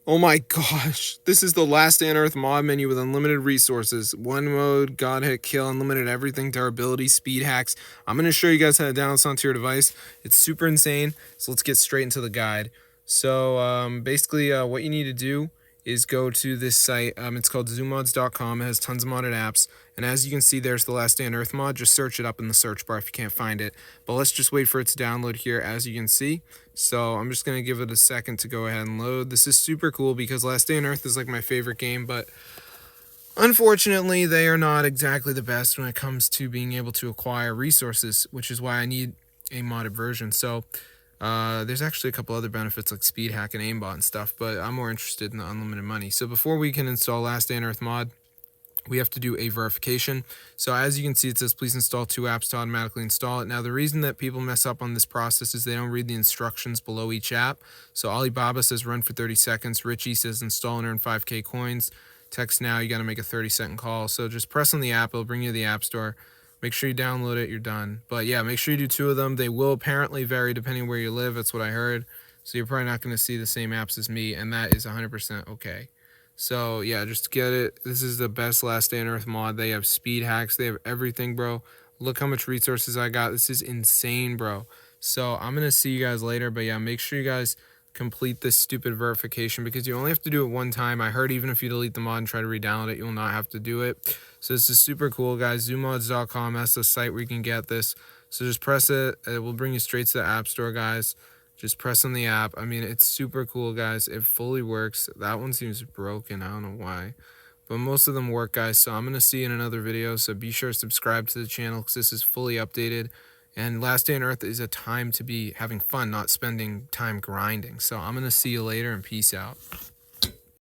Oh my gosh, this is the Last Day on Earth mod menu with unlimited resources. One mode, God hit kill, unlimited everything, durability, speed hacks. I'm going to show you guys how to download this onto your device. It's super insane, so let's get straight into the guide. So basically what you need to do is go to this site. It's called zoommods.com. It has tons of modded apps. And as you can see, there's the Last Day on Earth mod. Just search it up in the search bar if you can't find it. But let's just wait for it to download here, as you can see. So I'm just going to give it a second to go ahead and load. This is super cool because Last Day on Earth is like my favorite game, but unfortunately, they are not exactly the best when it comes to being able to acquire resources, which is why I need a modded version. So there's actually a couple other benefits like speed hack and aimbot and stuff, but I'm more interested in the unlimited money. So before we can install Last Day on Earth mod, we have to do a verification. So as you can see, it says please install 2 apps to automatically install it. Now the reason that people mess up on this process is they don't read the instructions below each app. So Alibaba says run for 30 seconds. Richie says install and earn 5k coins. Text now, you got to make a 30-second call. So just press on the app, it'll bring you to the app store. Make sure you download it, you're done. But yeah, make sure you do 2 of them. They will apparently vary depending where you live. That's what I heard. So you're probably not going to see the same apps as me, and that is 100% okay. So yeah, just get it. This is the best Last Day on Earth mod. They have speed hacks. They have everything, bro. Look how much resources I got. This is insane, bro. So I'm going to see you guys later. But yeah, make sure you guys complete this stupid verification because you only have to do it one time. I heard even if you delete the mod and try to re-download it, you'll not have to do it. So this is super cool, guys. Zoommods.com. That's the site where you can get this. So just press it. It will bring you straight to the App Store, guys. Just press on the app. I mean, it's super cool, guys. It fully works. That one seems broken. I don't know why. But most of them work, guys. So I'm going to see you in another video. So be sure to subscribe to the channel because this is fully updated. And Last Day on Earth is a time to be having fun, not spending time grinding. So I'm going to see you later and peace out.